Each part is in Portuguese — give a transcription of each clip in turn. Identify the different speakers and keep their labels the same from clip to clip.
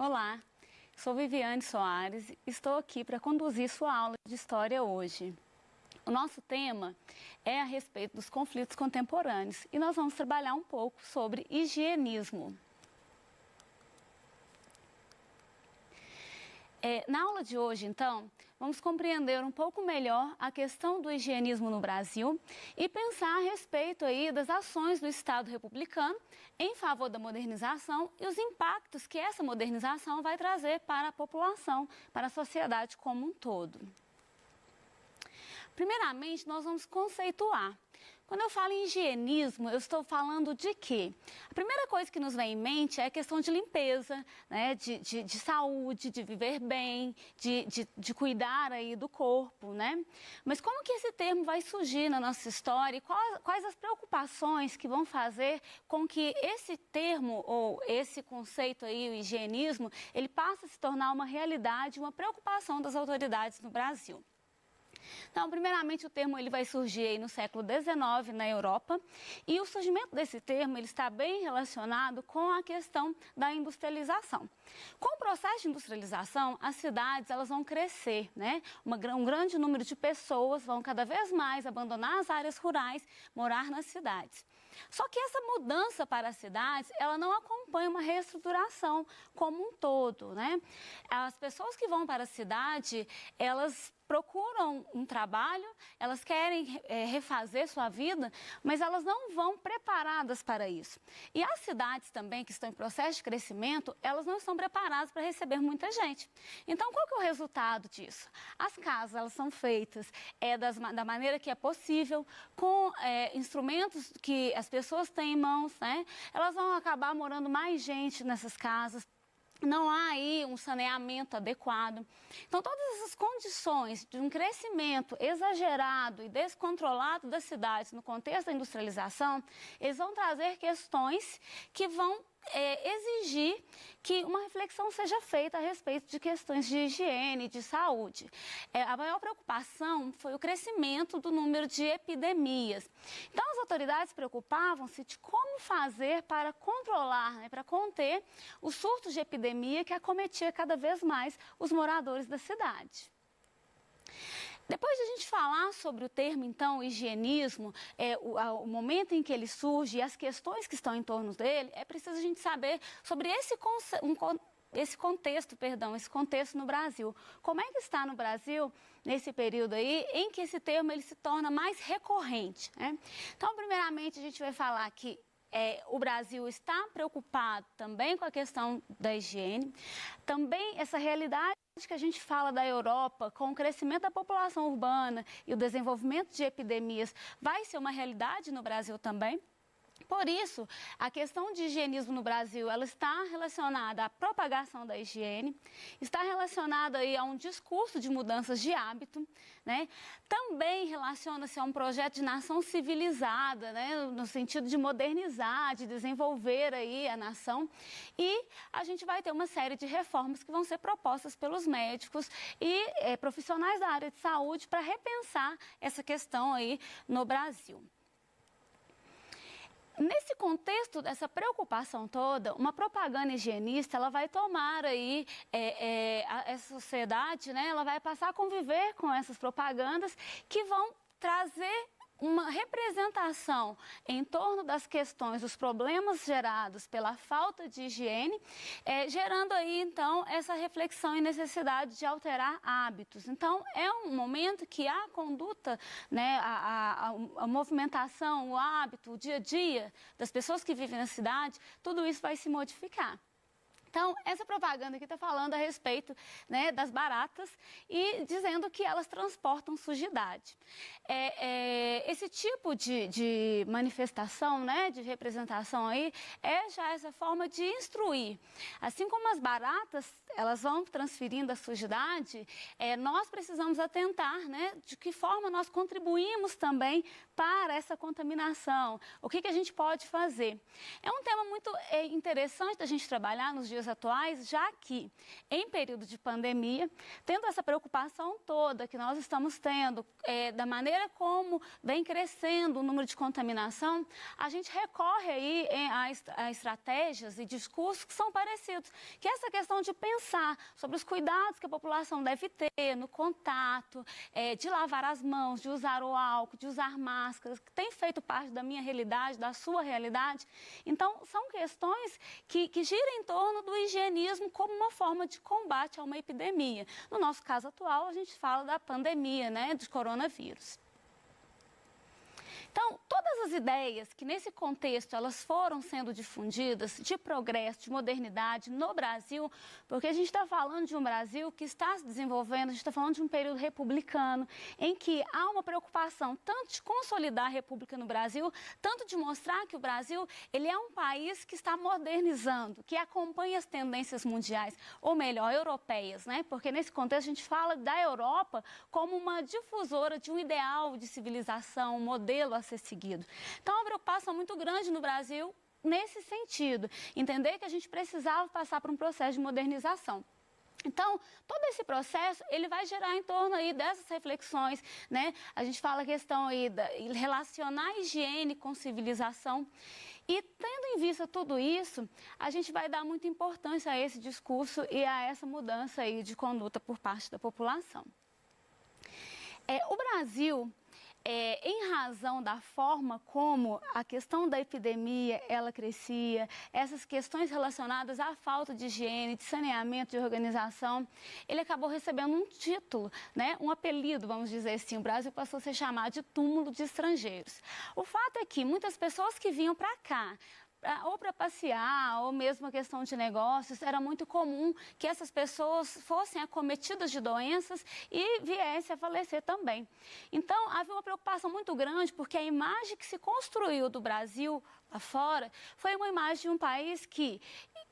Speaker 1: Olá, sou Viviane Soares e estou aqui para conduzir sua aula de História hoje. O nosso tema é a respeito dos conflitos contemporâneos e nós vamos trabalhar um pouco sobre higienismo. Na aula de hoje, então, vamos compreender um pouco melhor a questão do higienismo no Brasil e pensar a respeito aí das ações do Estado republicano em favor da modernização e os impactos que essa modernização vai trazer para a população, para a sociedade como um todo. Primeiramente, nós vamos conceituar. Quando eu falo em higienismo, eu estou falando de quê? A primeira coisa que nos vem em mente é a questão de limpeza, né? de saúde, de viver bem, de cuidar aí do corpo, né? Mas como que esse termo vai surgir na nossa história e quais as preocupações que vão fazer com que esse termo ou esse conceito aí, o higienismo, ele passe a se tornar uma realidade, uma preocupação das autoridades no Brasil? Então, primeiramente, o termo ele vai surgir aí no século XIX na Europa e o surgimento desse termo ele está bem relacionado com a questão da industrialização. Com o processo de industrialização, as cidades elas vão crescer, né? Um grande número de pessoas vão cada vez mais abandonar as áreas rurais, morar nas cidades. Só que essa mudança para as cidades, ela não acompanha uma reestruturação como um todo, né? As pessoas que vão para a cidade, elas procuram um trabalho, elas querem refazer sua vida, mas elas não vão preparadas para isso. E as cidades também, que estão em processo de crescimento, elas não estão preparadas para receber muita gente. Então, qual que é o resultado disso? As casas, elas são feitas da maneira que é possível, com instrumentos que as pessoas têm em mãos, né? Elas vão acabar morando mais gente nessas casas. Não há aí um saneamento adequado. Então, todas essas condições de um crescimento exagerado e descontrolado das cidades no contexto da industrialização, eles vão trazer questões que vão exigir que uma reflexão seja feita a respeito de questões de higiene, de saúde. A maior preocupação foi o crescimento do número de epidemias. Então, as autoridades preocupavam-se de como fazer para controlar, né, para conter os surtos de epidemia que acometia cada vez mais os moradores da cidade. Depois de a gente falar sobre o termo, então, higienismo, o momento em que ele surge e as questões que estão em torno dele, é preciso a gente saber sobre esse contexto no Brasil. Como é que está no Brasil, nesse período aí, em que esse termo ele se torna mais recorrente, né? Então, primeiramente, a gente vai falar que o Brasil está preocupado também com a questão da higiene, também essa realidade que a gente fala da Europa, com o crescimento da população urbana e o desenvolvimento de epidemias, vai ser uma realidade no Brasil também. Por isso, a questão de higienismo no Brasil, ela está relacionada à propagação da higiene, está relacionada aí a um discurso de mudanças de hábito, né? Também relaciona-se a um projeto de nação civilizada, né? No sentido de modernizar, de desenvolver aí a nação. E a gente vai ter uma série de reformas que vão ser propostas pelos médicos e profissionais da área de saúde para repensar essa questão aí no Brasil. Nesse contexto dessa preocupação toda, uma propaganda higienista, ela vai tomar aí essa sociedade, né? Ela vai passar a conviver com essas propagandas que vão trazer uma representação em torno das questões, dos problemas gerados pela falta de higiene, gerando aí, então, essa reflexão e necessidade de alterar hábitos. Então, é um momento que a conduta, né, a movimentação, o hábito, o dia a dia das pessoas que vivem na cidade, tudo isso vai se modificar. Então, essa propaganda aqui está falando a respeito, né, das baratas e dizendo que elas transportam sujidade. Esse tipo de manifestação, né, de representação aí, é já essa forma de instruir. Assim como as baratas, elas vão transferindo a sujidade, nós precisamos atentar, né, de que forma nós contribuímos também para essa contaminação. O que a gente pode fazer? É um tema muito interessante da gente trabalhar nos dias dias atuais, já que em período de pandemia, tendo essa preocupação toda que nós estamos tendo, da maneira como vem crescendo o número de contaminação, a gente recorre aí a estratégias e discursos que são parecidos, que é essa questão de pensar sobre os cuidados que a população deve ter no contato, de lavar as mãos, de usar o álcool, de usar máscaras, que tem feito parte da minha realidade, da sua realidade. Então, são questões que giram em torno do higienismo como uma forma de combate a uma epidemia. No nosso caso atual, a gente fala da pandemia, né, de coronavírus. Então, todas as ideias que nesse contexto elas foram sendo difundidas de progresso, de modernidade no Brasil, porque a gente está falando de um Brasil que está se desenvolvendo, a gente está falando de um período republicano, em que há uma preocupação tanto de consolidar a República no Brasil, tanto de mostrar que o Brasil ele é um país que está modernizando, que acompanha as tendências mundiais, ou melhor, europeias, né? Porque nesse contexto a gente fala da Europa como uma difusora de um ideal de civilização, um modelo a ser seguido. Então, uma preocupação muito grande no Brasil nesse sentido, entender que a gente precisava passar por um processo de modernização. Então, todo esse processo, ele vai gerar em torno aí dessas reflexões, né? A gente fala a questão aí de relacionar a higiene com civilização. E tendo em vista tudo isso, a gente vai dar muita importância a esse discurso e a essa mudança aí de conduta por parte da população. O Brasil, em razão da forma como a questão da epidemia ela crescia, essas questões relacionadas à falta de higiene, de saneamento, de organização, ele acabou recebendo um título, né, um apelido, vamos dizer assim. O Brasil passou a ser chamado de túmulo de estrangeiros. O fato é que muitas pessoas que vinham para cá, ou para passear, ou mesmo a questão de negócios, era muito comum que essas pessoas fossem acometidas de doenças e viessem a falecer também. Então, havia uma preocupação muito grande, porque a imagem que se construiu do Brasil lá fora foi uma imagem de um país que,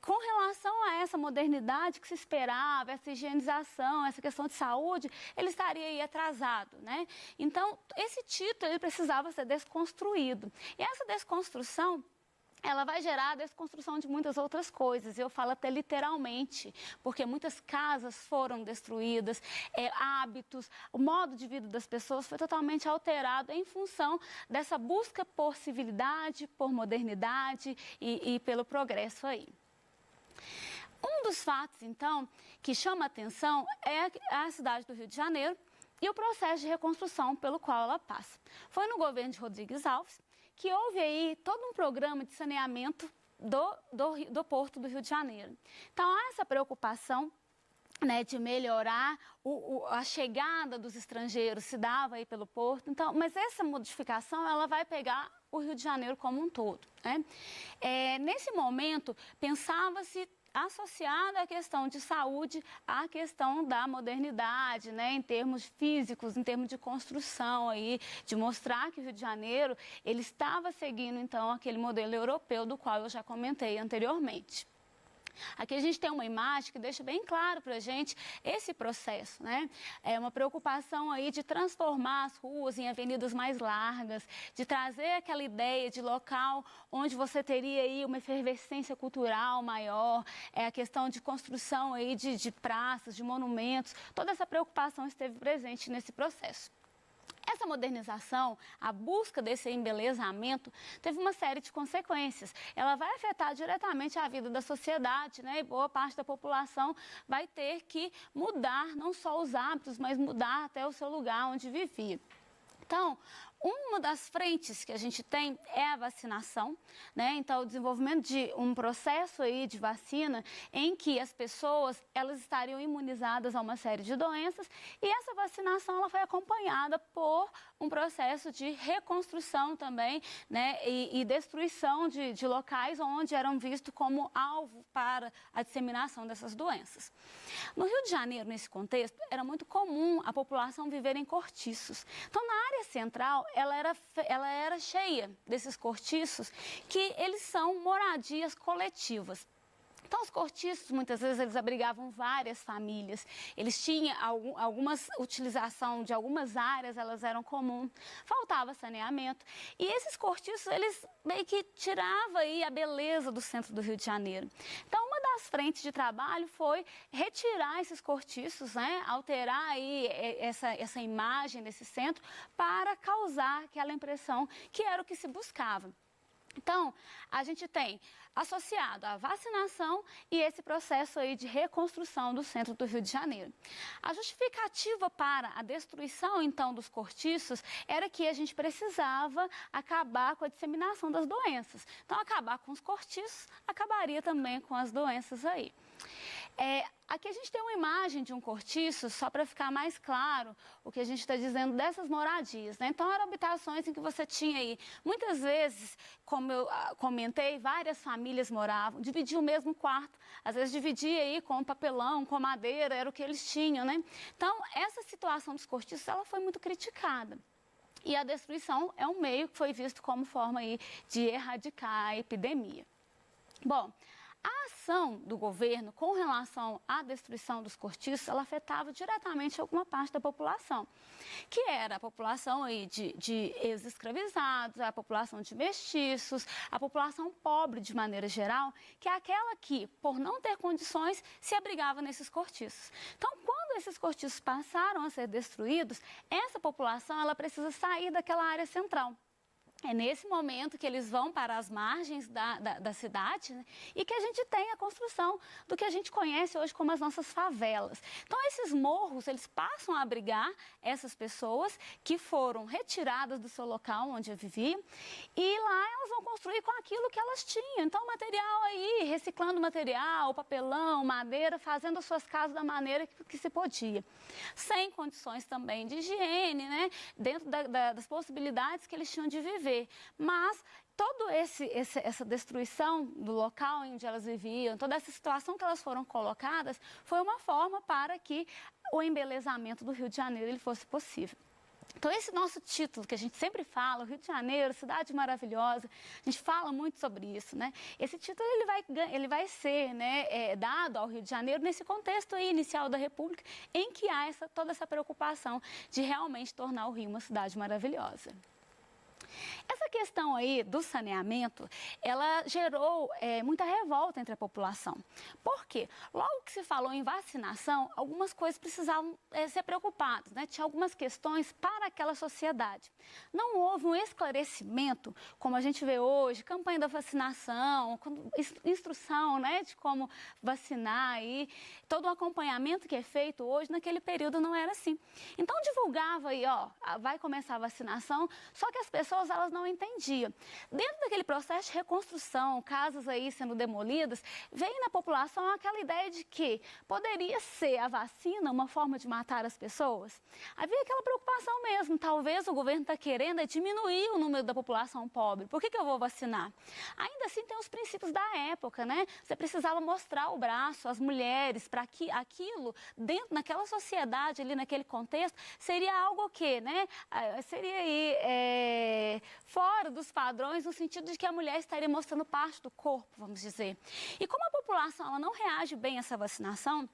Speaker 1: com relação a essa modernidade que se esperava, essa higienização, essa questão de saúde, ele estaria aí atrasado, né? Então, esse título ele precisava ser desconstruído. E essa desconstrução ela vai gerar a desconstrução de muitas outras coisas. Eu falo até literalmente, porque muitas casas foram destruídas, hábitos, o modo de vida das pessoas foi totalmente alterado em função dessa busca por civilidade, por modernidade e pelo progresso aí. Um dos fatos, então, que chama a atenção é a cidade do Rio de Janeiro e o processo de reconstrução pelo qual ela passa. Foi no governo de Rodrigues Alves que houve aí todo um programa de saneamento do Porto do Rio de Janeiro. Então, há essa preocupação, né, de melhorar a chegada dos estrangeiros, se dava aí pelo Porto. Então, mas essa modificação, ela vai pegar o Rio de Janeiro como um todo, né? Nesse momento, pensava-se associada à questão de saúde, à questão da modernidade, né, em termos físicos, em termos de construção aí, de mostrar que o Rio de Janeiro, ele estava seguindo, então, aquele modelo europeu do qual eu já comentei anteriormente. Aqui a gente tem uma imagem que deixa bem claro para a gente esse processo, né? É uma preocupação aí de transformar as ruas em avenidas mais largas, de trazer aquela ideia de local onde você teria aí uma efervescência cultural maior, a questão de construção aí de praças, de monumentos, toda essa preocupação esteve presente nesse processo. Essa modernização, a busca desse embelezamento, teve uma série de consequências. Ela vai afetar diretamente a vida da sociedade, né? E boa parte da população vai ter que mudar não só os hábitos, mas mudar até o seu lugar onde vivia. Então, uma das frentes que a gente tem é a vacinação, né? Então, o desenvolvimento de um processo aí de vacina em que as pessoas, elas estariam imunizadas a uma série de doenças e essa vacinação, ela foi acompanhada por um processo de reconstrução também, né? E destruição de locais onde eram vistos como alvo para a disseminação dessas doenças. No Rio de Janeiro, nesse contexto, era muito comum a população viver em cortiços. Então, na área central, ela era cheia desses cortiços, que eles são moradias coletivas. Então, os cortiços, muitas vezes, eles abrigavam várias famílias. Eles tinham utilização de algumas áreas, elas eram comuns. Faltava saneamento. E esses cortiços, eles meio que tiravam aí a beleza do centro do Rio de Janeiro. Então, uma das frentes de trabalho foi retirar esses cortiços, né, alterar aí essa imagem desse centro para causar aquela impressão que era o que se buscava. Então, a gente tem associado a vacinação e esse processo aí de reconstrução do centro do Rio de Janeiro. A justificativa para a destruição, então, dos cortiços era que a gente precisava acabar com a disseminação das doenças. Então, acabar com os cortiços, acabaria também com as doenças aí. Aqui a gente tem uma imagem de um cortiço, só para ficar mais claro o que a gente está dizendo dessas moradias, né? Então, eram habitações em que você tinha aí, muitas vezes, como eu comentei, várias famílias moravam, dividiam o mesmo quarto, às vezes dividia aí com papelão, com madeira, era o que eles tinham, né? Então, essa situação dos cortiços, ela foi muito criticada. E a destruição é um meio que foi visto como forma aí de erradicar a epidemia. Bom, a ação do governo com relação à destruição dos cortiços, ela afetava diretamente alguma parte da população, que era a população aí de ex-escravizados, a população de mestiços, a população pobre de maneira geral, que é aquela que, por não ter condições, se abrigava nesses cortiços. Então, quando esses cortiços passaram a ser destruídos, essa população ela precisa sair daquela área central. É nesse momento que eles vão para as margens da cidade, né, e que a gente tem a construção do que a gente conhece hoje como as nossas favelas. Então, esses morros, eles passam a abrigar essas pessoas que foram retiradas do seu local onde viviam e lá elas vão construir com aquilo que elas tinham. Então, material aí, reciclando material, papelão, madeira, fazendo as suas casas da maneira que se podia. Sem condições também de higiene, né, dentro das possibilidades que eles tinham de viver. Mas toda essa destruição do local onde elas viviam, toda essa situação que elas foram colocadas, foi uma forma para que o embelezamento do Rio de Janeiro ele fosse possível. Então, esse nosso título, que a gente sempre fala, Rio de Janeiro, cidade maravilhosa, a gente fala muito sobre isso, né? Esse título, ele vai ser, né, dado ao Rio de Janeiro nesse contexto aí, inicial da República, em que há toda essa preocupação de realmente tornar o Rio uma cidade maravilhosa. Essa questão aí do saneamento, ela gerou muita revolta entre a população. Por quê? Logo que se falou em vacinação, algumas coisas precisavam ser preocupadas, né? Tinha algumas questões para aquela sociedade. Não houve um esclarecimento, como a gente vê hoje, campanha da vacinação, instrução, né, de como vacinar e todo o acompanhamento que é feito hoje, naquele período não era assim. Então divulgava aí, ó, vai começar a vacinação, só que as pessoas elas não entendiam. Dentro daquele processo de reconstrução, casas aí sendo demolidas, veio na população aquela ideia de que poderia ser a vacina uma forma de matar as pessoas. Havia aquela preocupação mesmo, talvez o governo está querendo diminuir o número da população pobre, por que eu vou vacinar? Ainda assim tem os princípios da época, né? Você precisava mostrar o braço às mulheres para que aquilo, dentro naquela sociedade ali, naquele contexto, seria algo o quê, né? Seria aí fora dos padrões, no sentido de que a mulher estaria mostrando parte do corpo, vamos dizer. E como a população ela não reage bem a essa vacinação,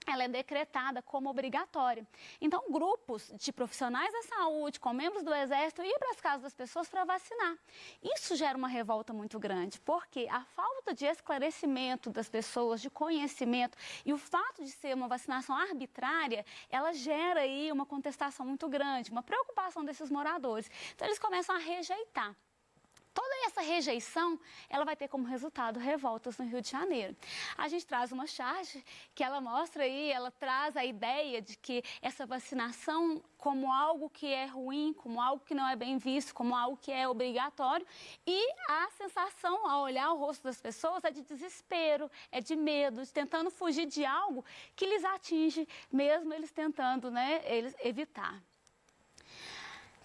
Speaker 1: ela é decretada como obrigatória. Então, grupos de profissionais da saúde, com membros do Exército, iam para as casas das pessoas para vacinar. Isso gera uma revolta muito grande, porque a falta de esclarecimento das pessoas, de conhecimento, e o fato de ser uma vacinação arbitrária, ela gera aí uma contestação muito grande, uma preocupação desses moradores. Então, eles começam a rejeitar. Toda essa rejeição, ela vai ter como resultado revoltas no Rio de Janeiro. A gente traz uma charge que ela mostra aí, ela traz a ideia de que essa vacinação como algo que é ruim, como algo que não é bem visto, como algo que é obrigatório. E a sensação, ao olhar o rosto das pessoas, é de desespero, é de medo, de tentando fugir de algo que lhes atinge, mesmo eles tentando, né, eles evitar.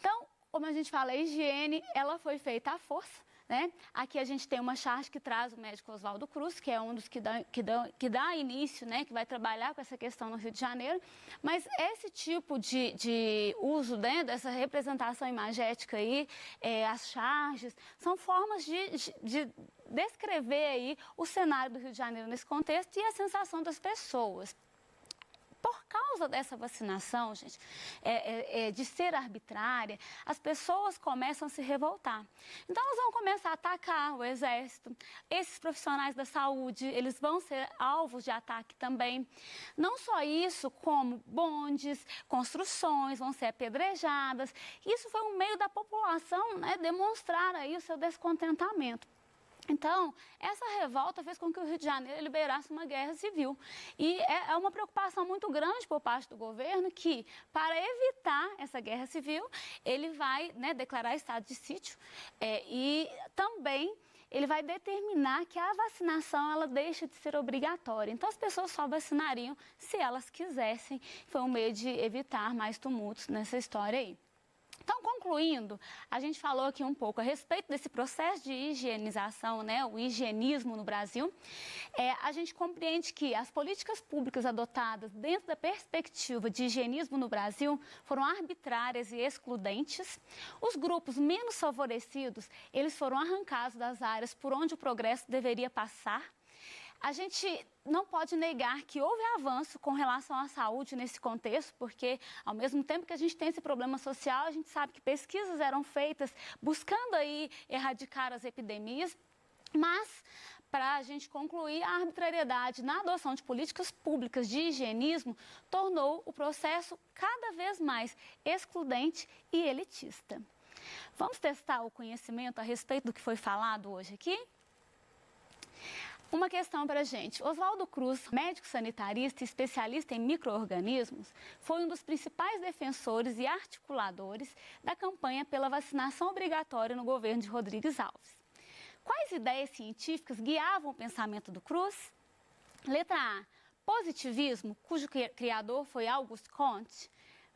Speaker 1: Então, como a gente fala, a higiene, ela foi feita à força, né? Aqui a gente tem uma charge que traz o médico Oswaldo Cruz, que é um dos que dá início, né? Que vai trabalhar com essa questão no Rio de Janeiro. Mas esse tipo de uso, né? Dessa representação imagética aí, as charges, são formas de descrever aí o cenário do Rio de Janeiro nesse contexto e a sensação das pessoas. por causa dessa vacinação, gente, de ser arbitrária, as pessoas começam a se revoltar. Então, elas vão começar a atacar o Exército. Esses profissionais da saúde, eles vão ser alvos de ataque também. Não só isso, como bondes, construções vão ser apedrejadas. Isso foi um meio da população, né, demonstrar aí o seu descontentamento. Então, essa revolta fez com que o Rio de Janeiro liberasse uma guerra civil. E é uma preocupação muito grande por parte do governo que, para evitar essa guerra civil, ele vai, né, declarar estado de sítio e também ele vai determinar que a vacinação ela deixa de ser obrigatória. Então, as pessoas só vacinariam se elas quisessem. Foi um meio de evitar mais tumultos nessa história aí. Então, concluindo, a gente falou aqui um pouco a respeito desse processo de higienização, né, o higienismo no Brasil. A gente compreende que as políticas públicas adotadas dentro da perspectiva de higienismo no Brasil foram arbitrárias e excludentes. Os grupos menos favorecidos, eles foram arrancados das áreas por onde o progresso deveria passar. A gente não pode negar que houve avanço com relação à saúde nesse contexto, porque ao mesmo tempo que a gente tem esse problema social, a gente sabe que pesquisas eram feitas buscando aí erradicar as epidemias, mas para a gente concluir, a arbitrariedade na adoção de políticas públicas de higienismo tornou o processo cada vez mais excludente e elitista. Vamos testar o conhecimento a respeito do que foi falado hoje aqui? Uma questão para a gente. Oswaldo Cruz, médico sanitarista e especialista em micro-organismos, foi um dos principais defensores e articuladores da campanha pela vacinação obrigatória no governo de Rodrigues Alves. Quais ideias científicas guiavam o pensamento do Cruz? Letra A, positivismo, cujo criador foi Auguste Comte.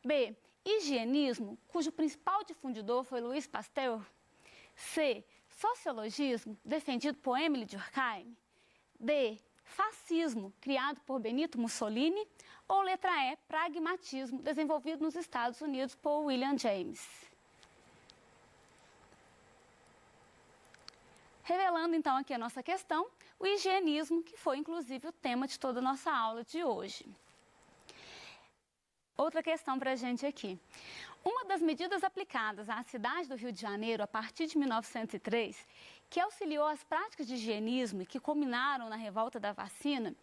Speaker 1: B, higienismo, cujo principal difundidor foi Louis Pasteur. C, sociologismo, defendido por Émile Durkheim. D, fascismo, criado por Benito Mussolini. Ou letra E, pragmatismo, desenvolvido nos Estados Unidos por William James. Revelando então aqui a nossa questão, o higienismo, que foi inclusive o tema de toda a nossa aula de hoje. Outra questão para a gente aqui. Uma das medidas aplicadas à cidade do Rio de Janeiro a partir de 1903, que auxiliou as práticas de higienismo e que culminaram na revolta da vacina,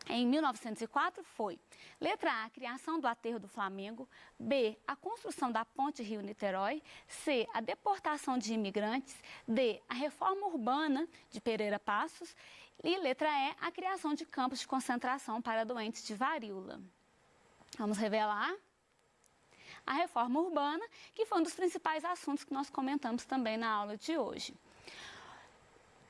Speaker 1: em 1904 foi: letra A, a criação do aterro do Flamengo. B, a construção da ponte Rio-Niterói. C, a deportação de imigrantes. D, a reforma urbana de Pereira Passos. E letra E, a criação de campos de concentração para doentes de varíola. Vamos revelar? A reforma urbana, que foi um dos principais assuntos que nós comentamos também na aula de hoje.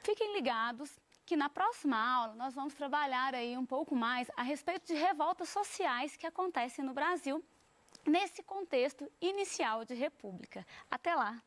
Speaker 1: Fiquem ligados que na próxima aula nós vamos trabalhar aí um pouco mais a respeito de revoltas sociais que acontecem no Brasil nesse contexto inicial de república. Até lá!